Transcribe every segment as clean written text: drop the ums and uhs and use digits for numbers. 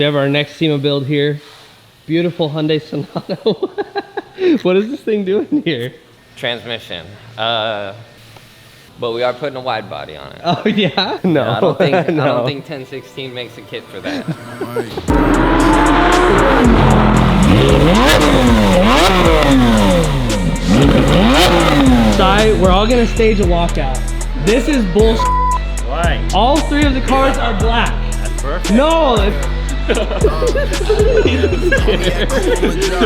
We have our next Sema build here. Beautiful Hyundai Sonata. What is this thing doing here? Transmission. But we are putting a wide body on it. Oh yeah? No. I don't think no. I don't think 1016 makes a kit for that. Sai, we're all gonna stage a walkout. This is bullshit. Why? All three of the cars are black. That's perfect. No!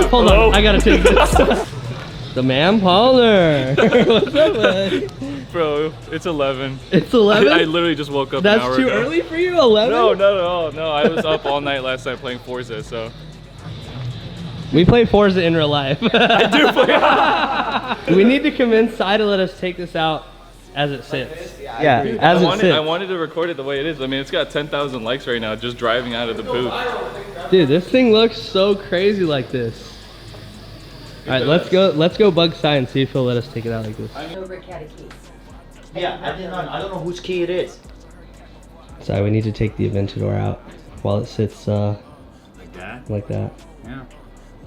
Hold on, I gotta take this. The man Polar. What's up, man? Bro, it's 11. It's 11? I literally just woke up That's an hour too ago. early for you? 11? No. I was up all night last night playing Forza, so. We play Forza in real life. I do play. We need to convince Sai to let us take this out as it sits. Yeah, as it sits. I wanted to record it the way it is. I mean, it's got 10,000 likes right now just driving out of the booth. Dude, this thing looks so crazy like this. All right, let's go bug Sai and see if he'll let us take it out like this. Yeah, I don't know whose key it is. Sai, we need to take the Aventador out while it sits Like that? like that. Yeah.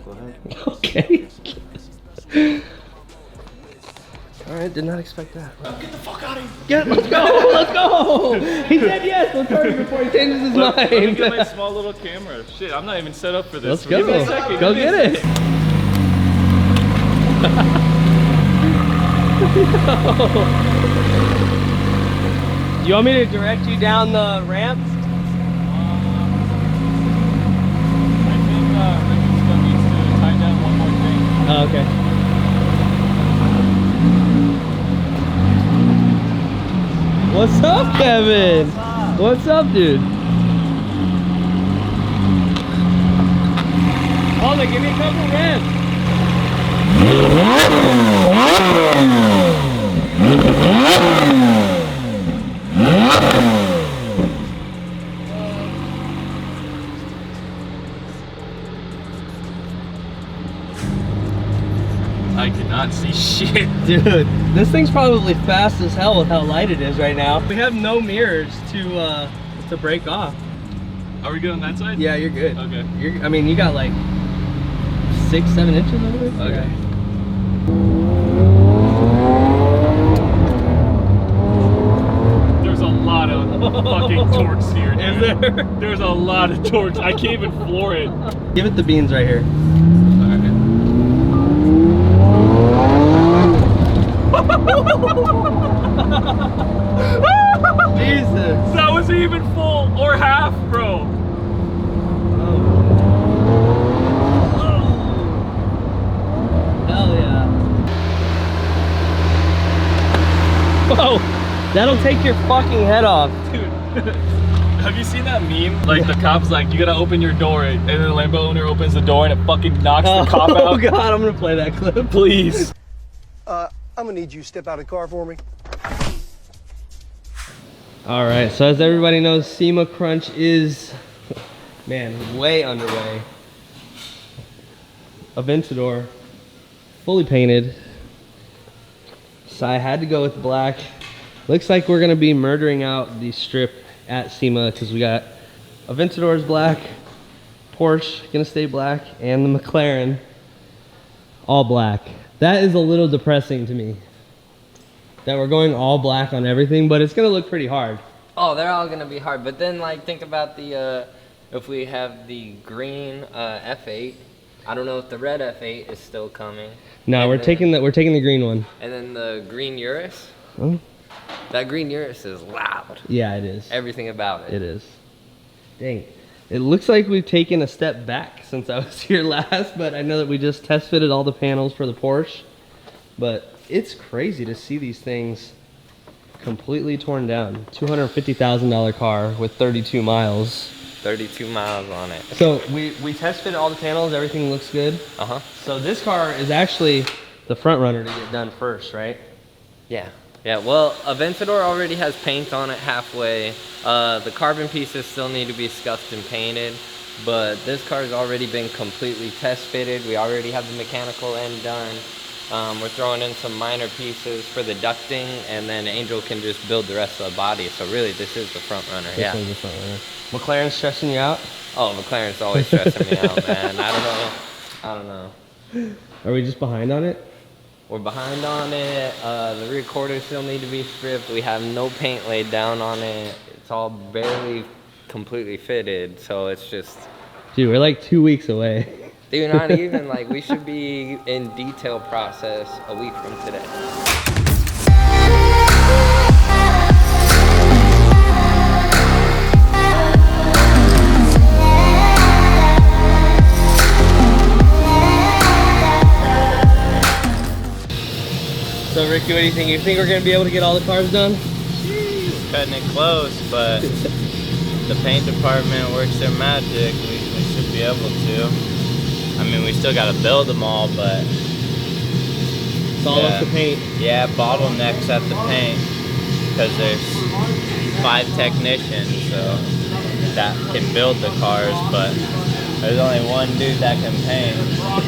Go ahead. Okay. All right, did not expect that. Get the fuck out of here! Get, let's go, let's go! He said yes, let's hurry before he changes his mind. Let me get my small little camera. Shit, I'm not even set up for this. Let's go. Give me a second. Go get it. You want me to direct you down the ramps? I think Richard still needs to tie down one more thing. Oh, okay. What's up, Kevin? What's up, dude? Hold on, give me a couple ramps. I cannot see shit. Dude, this thing's probably fast as hell with how light it is right now. We have no mirrors to break off. Are we good on that side? Yeah, you're good. Okay. I mean, you got like 6-7 inches over there? Okay. There's a lot of fucking torques here, dude. Is there? There's a lot of torques. I can't even floor it. Give it the beans right here. Jesus. That was even full or half, bro. Hell yeah. Whoa, that'll take your fucking head off. Dude, have you seen that meme? Like the cop's like, you gotta open your door, and then the Lambo owner opens the door and it fucking knocks the cop out. Oh God, I'm gonna play that clip. Please. I'm gonna need you to step out of the car for me. All right, so as everybody knows, Sema Crunch is, man, way underway. Aventador, fully painted. Sai had to go with black. Looks like we're gonna be murdering out the strip at Sema because we got Aventador's black, Porsche gonna stay black, and the McLaren all black. That is a little depressing to me that we're going all black on everything, but it's gonna look pretty hard. Oh, they're all gonna be hard. But then, like, think about the if we have the green F8. I don't know if the red F8 is still coming. No, And we're taking the green one. And then the green Urus. Oh. That green Urus is loud. Yeah, it is. Everything about it. It is. Dang. It looks like we've taken a step back since I was here last, but I know that we just test fitted all the panels for the Porsche. But it's crazy to see these things completely torn down. $250,000 car with 32 miles. 32 miles on it. So we test fitted all the panels, everything looks good. Uh-huh. So this car is actually the front runner to get done first, right? Yeah. Yeah, well, Aventador already has paint on it halfway. The carbon pieces still need to be scuffed and painted, but this car's already been completely test fitted. We already have the mechanical end done. We're throwing in some minor pieces for the ducting, and then Angel can just build the rest of the body. So really, this is the front runner. This one's the front runner. McLaren's stressing you out? Oh, McLaren's always stressing me out, man. I don't know. Are we just behind on it? We're behind on it. The rear quarters still need to be stripped. We have no paint laid down on it. It's all barely completely fitted, so it's just... Dude, we're like 2 weeks away. Dude, not even. Like, we should be in detail process a week from today. So Ricky, what do you think? You think we're gonna be able to get all the cars done? Cutting it close, but the paint department works their magic. We should be able to. I mean, we still gotta build them all, but It's all up to paint. yeah, bottlenecks at the paint because there's 5 technicians, so that can build the cars, but there's only one dude that can paint.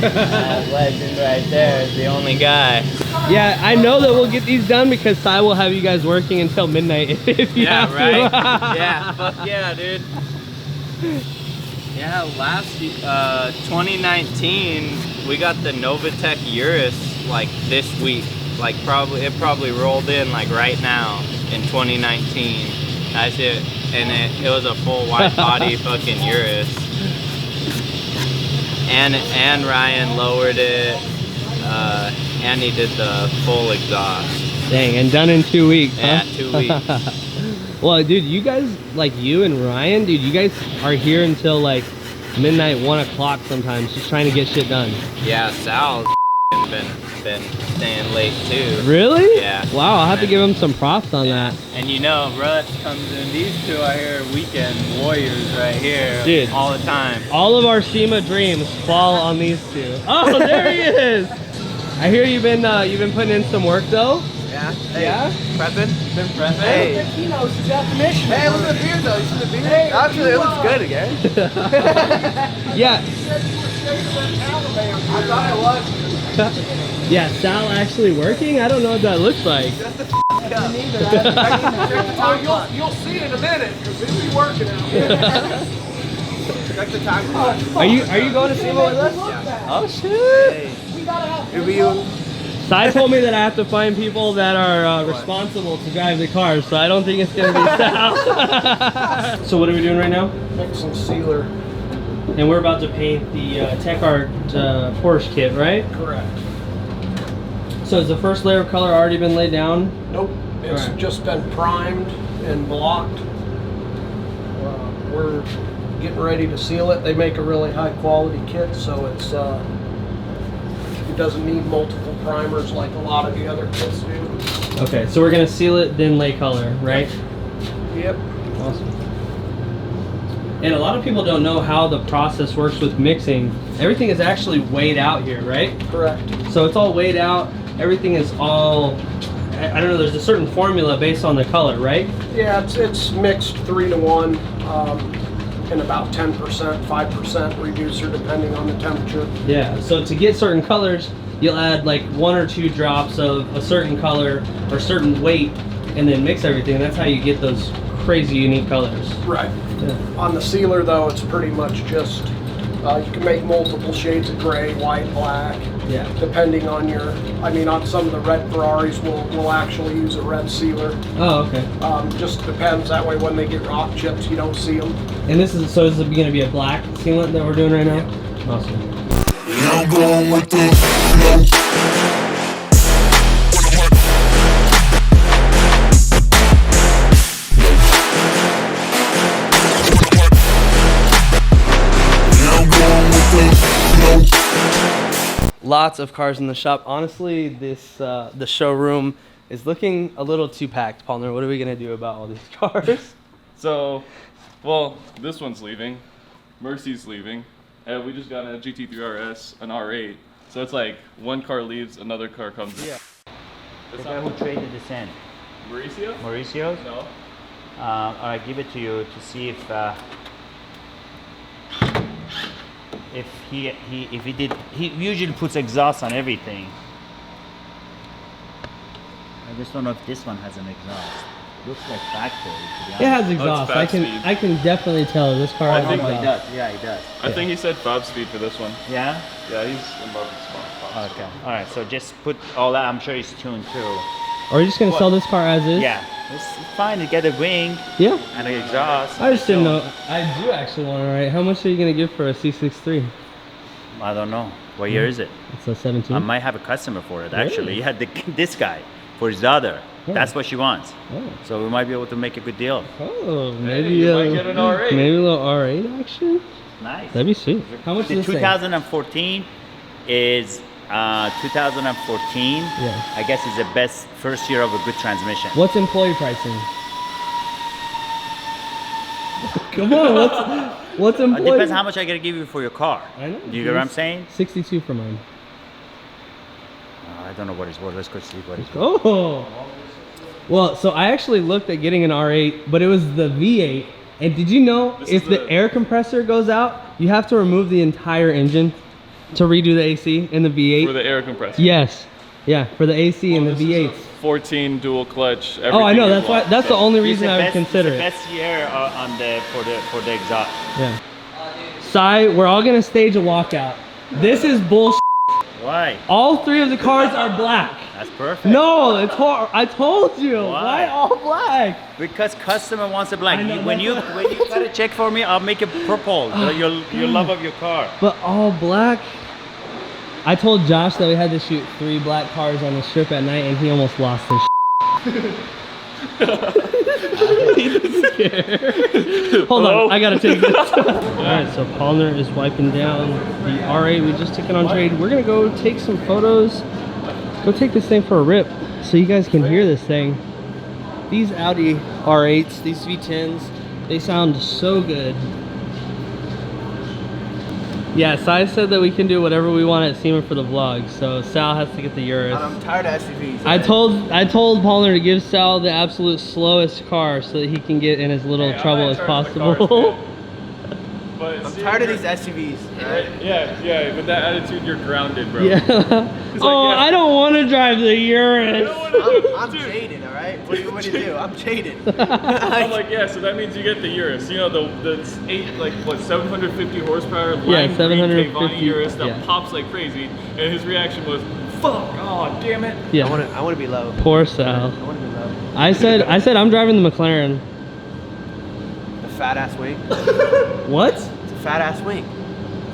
That legend right there is the only guy. Yeah, I know that we'll get these done because Sai will have you guys working until midnight if you have to. Yeah, fuck yeah, dude. Yeah, last 2019, we got the Novatech Urus like this week. Like it probably rolled in like right now in 2019. That shit, and it was a full wide body fucking Urus. And Ryan lowered it, and he did the full exhaust. Dang, and done in 2 weeks, Yeah, huh? 2 weeks. Well, dude, you guys, like you and Ryan, dude, you guys are here until like midnight, 1 o'clock sometimes, just trying to get shit done. Yeah, Sal's been staying late too. Really? Yeah. Wow, I'll have to give him some props on that. And you know, Russ comes in. These two are here, weekend warriors right here, Dude. all the time. All of our Sema dreams fall on these two. Oh, there he is. I hear you've been putting in some work though. Yeah. Yeah? Prepping? Been prepping? Hey, hey, look at the beard though. You see the beard? Actually, it looks good again. Yeah. I thought it was. Yeah, Sal actually working? I don't know what that looks like. Oh, you'll see it in a minute because he'll be working out. Check the time clock. Are you going to Sema with us? Yeah. Oh shit. It'll be you. Sai told me that I have to find people that are responsible to drive the cars, so I don't think it's gonna be Sal. So what are we doing right now? Mixing sealer. And we're about to paint the Tech Art Porsche kit, right? Correct. So has the first layer of color already been laid down? Nope. It's Alright. just been primed and blocked. We're getting ready to seal it. They make a really high quality kit, so it's it doesn't need multiple primers like a lot of the other kits do. Okay, so we're gonna seal it, then lay color, right? Yep. Awesome. And a lot of people don't know how the process works with mixing. Everything is actually weighed out here, right? Correct. So it's all weighed out. Everything is all, I don't know, there's a certain formula based on the color, right? Yeah, it's mixed 3 to 1, and about 10%, 5% reducer depending on the temperature. Yeah, so to get certain colors, you'll add like 1 or 2 drops of a certain color or certain weight and then mix everything. That's how you get those crazy unique colors. Right. Yeah. On the sealer though, it's pretty much just, you can make multiple shades of gray, white, black, Yeah. depending on your, I mean on some of the red Ferraris we'll actually use a red sealer. Oh, okay. Just depends, that way when they get rock chips you don't see them. And this is going to be a black sealant that we're doing right now? Awesome. I'm going with the flow. Lots of cars in the shop. Honestly, this the showroom is looking a little too packed. Palmer, what are we gonna do about all these cars? So, well, this one's leaving. Mercy's leaving. And we just got a GT3 RS, an R8. So it's like one car leaves, another car comes in. Yeah. The guy who traded the sand, Mauricio? Mauricio's. No. I give it to you to see if he did. He usually puts exhaust on everything. just don't know if this one has an exhaust. Looks like factory, to be honest. It has exhaust. fast speed. I can definitely tell this car I has think Oh, he exhaust. does. Yeah, he does. I think he said 5-speed for this one. Yeah? Yeah, he's in love with small. Okay. All right, so just put all that. I'm sure he's tuned too. Are you just gonna sell this car as is? Yeah, it's fine to get a wing Yeah. and an exhaust. I just didn't know. I do actually want to write. How much are you gonna give for a C63? I don't know. What year is it? It's a 17. I might have a customer for it, actually. Really? Yeah, this guy for his daughter. Oh. That's what she wants. Oh, So we might be able to make a good deal. oh Hey, maybe you might get an R8. maybe a little R8 action. Nice. That'd be sweet. How much The is this thing? 2014 is 2014. Yeah. I guess is the best first year of a good transmission. What's employee pricing? Come on, what's It employee? depends how much I gotta give you for your car. I know. Do you get what I'm saying? 62 for mine. I don't know what it's worth. Let's go see what it's worth. Oh. Well, so I actually looked at getting an R8, but it was the V8. And did you know This if is the the- air compressor goes out, you have to remove the entire engine to redo the AC in the V8? For the air compressor. Yes. Yeah, for the AC and the This is V8s. a 14 dual clutch. Oh, I know. everything That's is why. locked. That's the only reason It's I the would best- consider it's it. the best year for the exhaust. Yeah. Sai, we're all gonna stage a walkout. This is bullshit. Why? All three of the cars are black. That's perfect. No, it's hor. I told you. Why? Why all black? Because customer wants a black. I know, When you cut a check for me, I'll make it purple. Your love of your car. But all black. I told Josh that we had to shoot 3 black cars on the strip at night, and he almost lost his He's scared. Hold on, I gotta take this. Alright, so Palmer is wiping down the R8 we just took it on trade. We're gonna go take some photos. Go take this thing for a rip so you guys can hear this thing. These Audi R8s, these V10s, they sound so good. Yeah, Sai said that we can do whatever we want at Sema for the vlog, so Sal has to get the Urus. I'm tired of SUVs. I told Palmer to give Sal the absolute slowest car so that he can get in as little Hey, trouble I'm as not in charge of the possible. cars, man. But I'm see, tired of you're- these SUVs. Right? Yeah, with that attitude, you're grounded, bro. Yeah. He's Oh, like, yeah. I don't want to drive the Urus. I'm jaded, all right? What do you do? I'm jaded. I'm like, yeah, so that means you get the Urus. You know, the 750 horsepower Yeah, lime green 750, Kayvani Urus that yeah. pops like crazy. And his reaction was, fuck, oh, damn it. Yeah. I want to be low. Poor Sal. I want to be low. I said I'm driving the McLaren. The fat ass wing. What? It's a fat ass wing.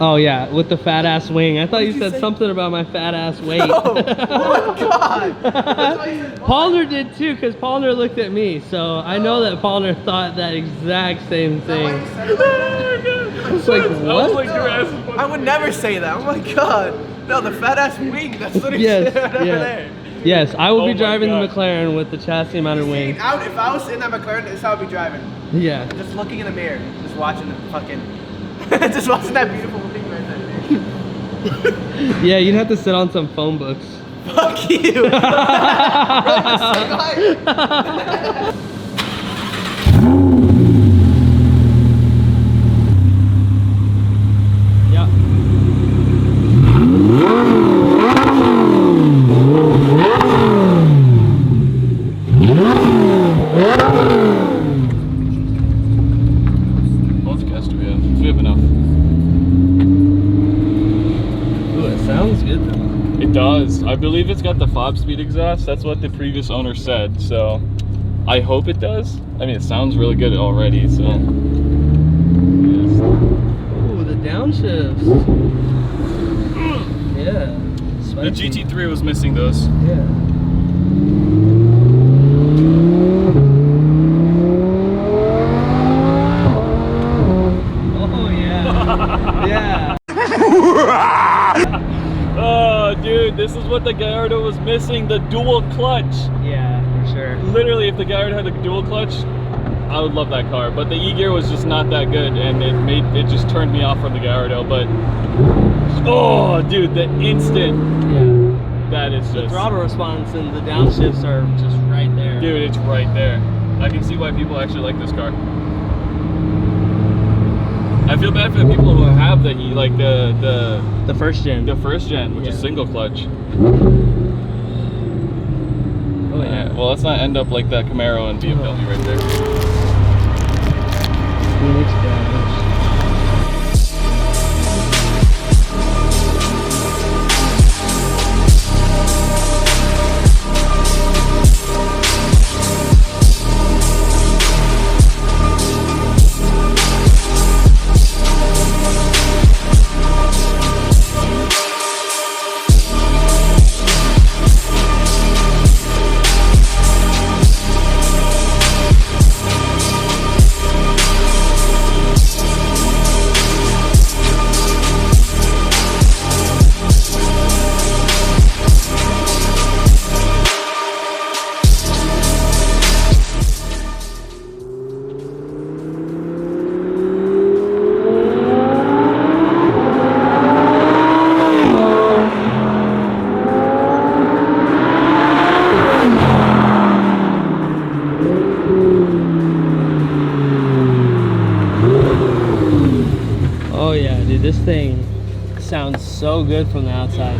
Oh yeah, with the fat ass wing. I thought you did you said say? something about my fat ass weight. Oh my god. That's why you said Palmer did too, because Palmer looked at me, so I know that Palmer thought that exact same thing. It's like, I was what? like, your ass is I would never say that. Oh my god. No, the fat ass wing. That's what he Yes, said right over yes. there. Yes, I will Oh be my driving the God. McLaren with the chassis mounted wing. If I was in that McLaren, this is how I'd be driving. Yeah. Just looking in the mirror. Just watching the fucking... just watching that beautiful thing right there. Yeah, you'd have to sit on some phone books. Fuck you. Yeah. How much gas do we have? Do we have enough? Ooh, it sounds good though. It does. I believe it's got the 5-speed exhaust. That's what the previous owner said. So I hope it does. I mean, it sounds really good already. So Ooh, the downshifts. Yeah. the GT3 was missing those. Yeah. Oh yeah. Yeah. Oh, dude, this is what the Gallardo was missing, the dual clutch. Yeah, for sure. Literally, if the Gallardo had the dual clutch, I would love that car. But the E-gear was just not that good, and it just turned me off from the Gallardo. But, oh, dude, the instant, Yeah. that is The just, throttle response and the downshifts are just right there. dude, it's right there. I can see why people actually like this car. I feel bad for the people who have the The first gen. first gen, which is Yeah. single clutch. Oh yeah. Alright, well, let's not end up like that Camaro and BMW right there. Phoenix guys. Oh yeah, dude, this thing sounds so good from the outside.